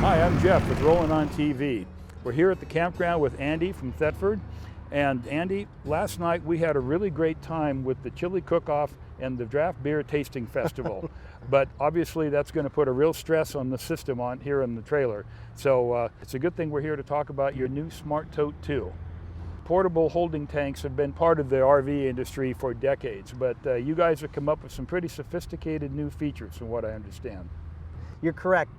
Hi, I'm Jeff with Rollin on TV. We're here at the campground with Andy from Thetford. And Andy, last night we had a really great time with the chili cook-off and the draft beer tasting festival. But obviously that's going to put a real stress on the system on here in the trailer. So it's a good thing we're here to talk about your new SmartTote 2. Portable holding tanks have been part of the RV industry for decades, but you guys have come up with some pretty sophisticated new features from what I understand. You're correct.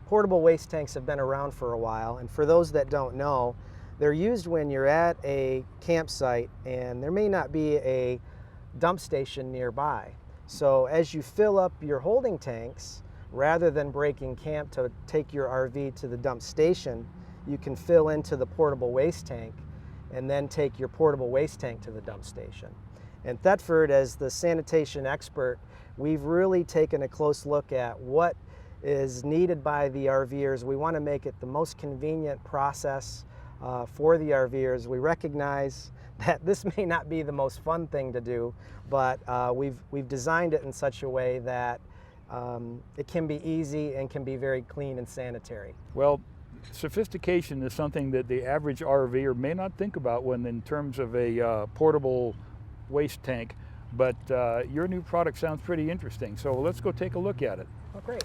Portable waste tanks have been around for a while, and for those that don't know, they're used when you're at a campsite and there may not be a dump station nearby. So as you fill up your holding tanks, rather than breaking camp to take your RV to the dump station, you can fill into the portable waste tank and then take your portable waste tank to the dump station. And Thetford, as the sanitation expert, we've really taken a close look at what is needed by the RVers. We want to make it the most convenient process for the RVers. We recognize that this may not be the most fun thing to do, but we've designed it in such a way that it can be easy and can be very clean and sanitary. Well, sophistication is something that the average RVer may not think about when in terms of a portable waste tank, but your new product sounds pretty interesting. So let's go take a look at it. Oh, great.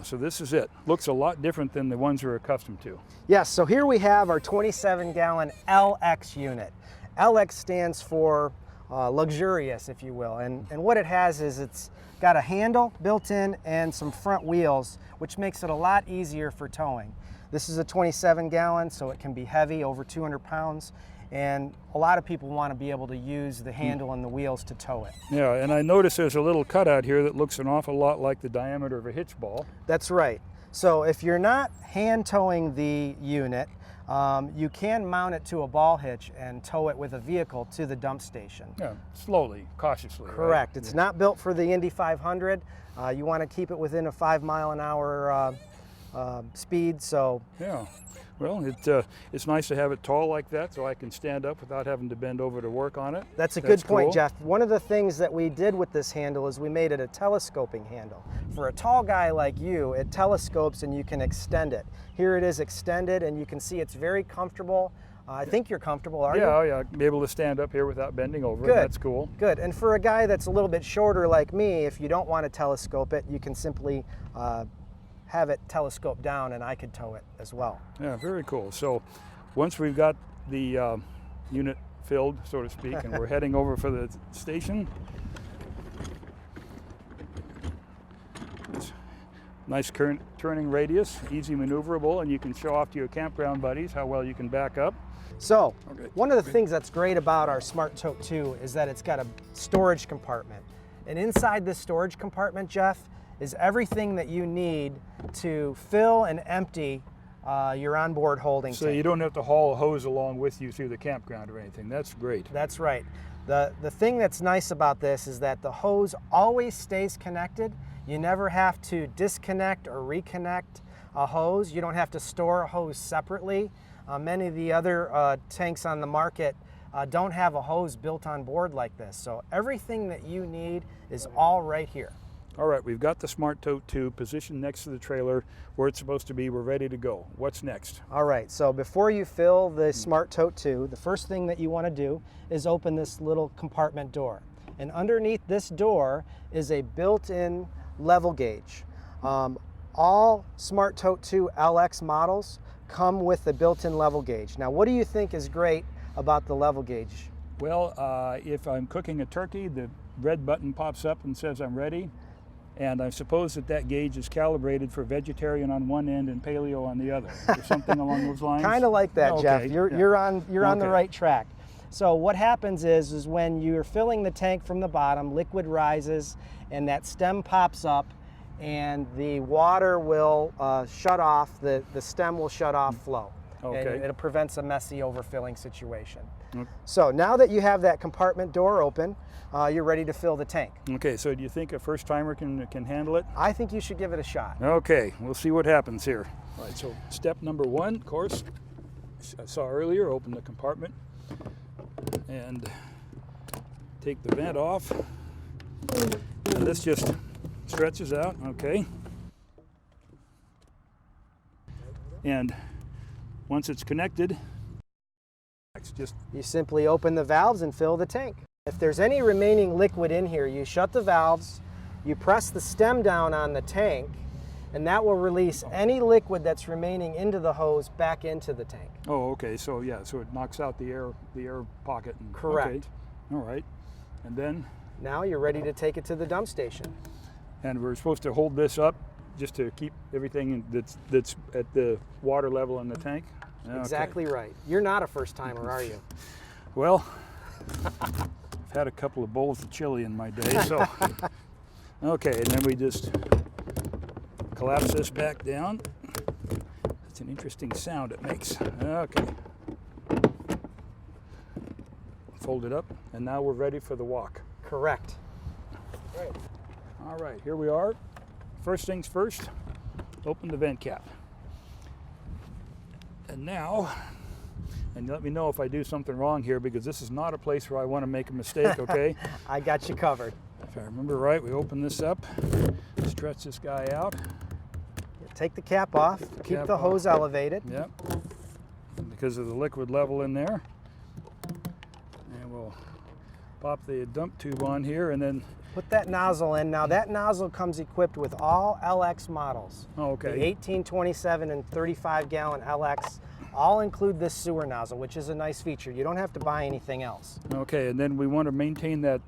So this is it. Looks a lot different than the ones we're accustomed to. Yes, so here we have our 27-gallon LX unit. LX stands for luxurious, if you will, and what it has is it's got a handle built in and some front wheels, which makes it a lot easier for towing. This is a 27-gallon, so it can be heavy, over 200 pounds, and a lot of people want to be able to use the handle and the wheels to tow it. Yeah, and I notice there's a little cutout here that looks an awful lot like the diameter of a hitch ball. That's right. So if you're not hand towing the unit, you can mount it to a ball hitch and tow it with a vehicle to the dump station. Yeah, slowly, cautiously. Correct. Right? It's not built for the Indy 500. You want to keep it within a 5-mile-an-hour speed. So yeah. Well, it's nice to have it tall like that so I can stand up without having to bend over to work on it. That's a good point, cool. Jeff. One of the things that we did with this handle is we made it a telescoping handle. For a tall guy like you, it telescopes and you can extend it. Here it is extended and you can see it's very comfortable. I think you're comfortable, are you? Yeah, yeah. Be able to stand up here without bending over. Good. That's cool. Good. And for a guy that's a little bit shorter like me, if you don't want to telescope it, you can simply have it telescope down and I could tow it as well. Yeah, very cool. So once we've got the unit filled, so to speak, and we're heading over for the station, it's nice current turning radius, easy maneuverable, and you can show off to your campground buddies how well you can back up. So Okay. one of the things that's great about our SmartTote 2 is that it's got a storage compartment. And inside this storage compartment, Jeff, is everything that you need to fill and empty your onboard holding So tank. you don't have to haul a hose along with you through the campground or anything. That's great. That's right. The thing that's nice about this is that the hose always stays connected. You never have to disconnect or reconnect a hose. You don't have to store a hose separately. Many of the other tanks on the market don't have a hose built on board like this. So everything that you need is all right here. All right, we've got the SmartTote 2 positioned next to the trailer where it's supposed to be. We're ready to go. What's next? All right, so before you fill the SmartTote 2, the first thing that you want to do is open this little compartment door. And underneath this door is a built-in level gauge. All SmartTote 2 LX models come with a built-in level gauge. Now, what do you think is great about the level gauge? Well, if I'm cooking a turkey, the red button pops up and says I'm ready. And I suppose that gauge is calibrated for vegetarian on one end and paleo on the other, or something along those lines. Kind of like that, okay. Jeff. You're on the right track. So what happens is when you're filling the tank from the bottom, liquid rises, and that stem pops up, and the water will shut off. The stem will shut off flow. Okay. And it prevents a messy overfilling situation. Okay. So now that you have that compartment door open, you're ready to fill the tank. Okay, so do you think a first timer can handle it? I think you should give it a shot. Okay, we'll see what happens here. All right, so step number one, of course, I saw earlier, open the compartment and take the vent off. And this just stretches out, okay. And once it's connected, you simply open the valves and fill the tank. If there's any remaining liquid in here, you shut the valves, you press the stem down on the tank, and that will release any liquid that's remaining into the hose back into the tank. Oh, okay. So yeah, so it knocks out the air pocket. And, correct. Okay. All right. And then? Now you're ready to take it to the dump station. And we're supposed to hold this up just to keep everything that's at the water level in the tank? Okay. Exactly right. You're not a first timer, are you? Well, I've had a couple of bowls of chili in my day, so. Okay, and then we just collapse this back down. That's an interesting sound it makes. Okay. Fold it up, and now we're ready for the walk. Correct. Right. All right, here we are. First things first, open the vent cap. And now, and let me know if I do something wrong here, because this is not a place where I want to make a mistake, okay? I got you covered. If I remember right, we open this up, stretch this guy out. Take the cap off, keep the hose elevated. Yep, because of the liquid level in there. And we'll pop the dump tube on here and then put that nozzle in. Now that nozzle comes equipped with all LX models. Oh, okay. The 18, 27, and 35 gallon LX all include this sewer nozzle, which is a nice feature. You don't have to buy anything else. Okay, and then we want to maintain that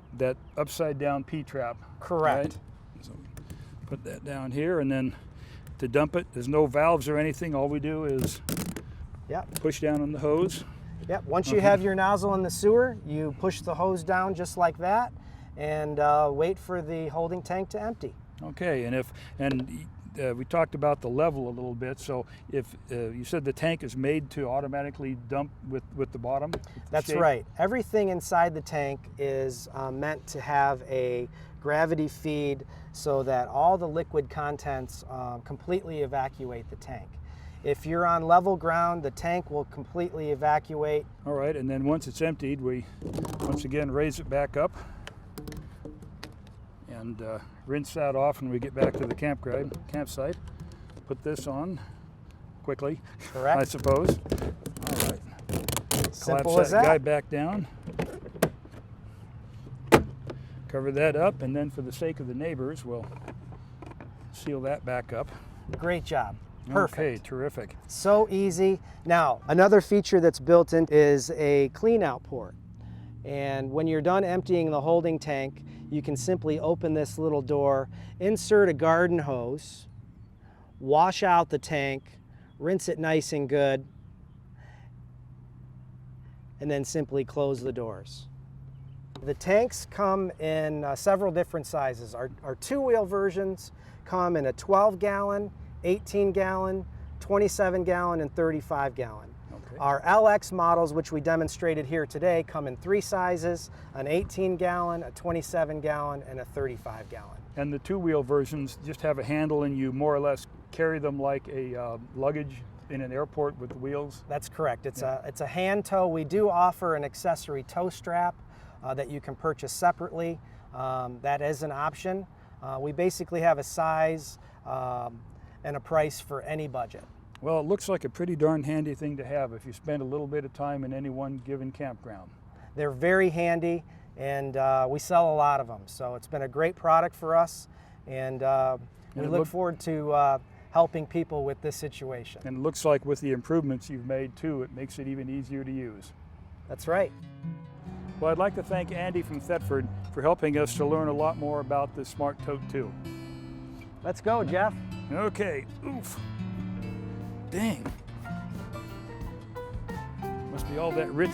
upside down P-trap. Correct. Right? So put that down here, and then to dump it, there's no valves or anything. All we do is push down on the hose. Yep, once you have your nozzle in the sewer, you push the hose down just like that and wait for the holding tank to empty. Okay, and we talked about the level a little bit. So if you said the tank is made to automatically dump with the bottom? That's right. Everything inside the tank is meant to have a gravity feed so that all the liquid contents completely evacuate the tank. If you're on level ground, the tank will completely evacuate. All right, and then once it's emptied, we once again raise it back up and rinse that off when we get back to the campsite. Put this on quickly, correct, I suppose. All right, simple collapse as that that guy back down. Cover that up, and then for the sake of the neighbors, we'll seal that back up. Great job. Perfect. Okay, terrific. So easy. Now, another feature that's built in is a clean out port. And when you're done emptying the holding tank, you can simply open this little door, insert a garden hose, wash out the tank, rinse it nice and good, and then simply close the doors. The tanks come in several different sizes. Our two-wheel versions come in a 12-gallon, 18-gallon, 27-gallon, and 35-gallon. Okay. Our LX models, which we demonstrated here today, come in three sizes: an 18-gallon, a 27-gallon, and a 35-gallon. And the two-wheel versions just have a handle, and you more or less carry them like a luggage in an airport with the wheels? That's correct. It's a hand tow. We do offer an accessory tow strap that you can purchase separately. That is an option. We basically have a size and a price for any budget. Well, it looks like a pretty darn handy thing to have if you spend a little bit of time in any one given campground. They're very handy, and we sell a lot of them. So it's been a great product for us, and we look forward to helping people with this situation. And it looks like with the improvements you've made too, it makes it even easier to use. That's right. Well, I'd like to thank Andy from Thetford for helping us to learn a lot more about the SmartTote 2. Let's go, Jeff. Okay. Oof. Dang. Must be all that rich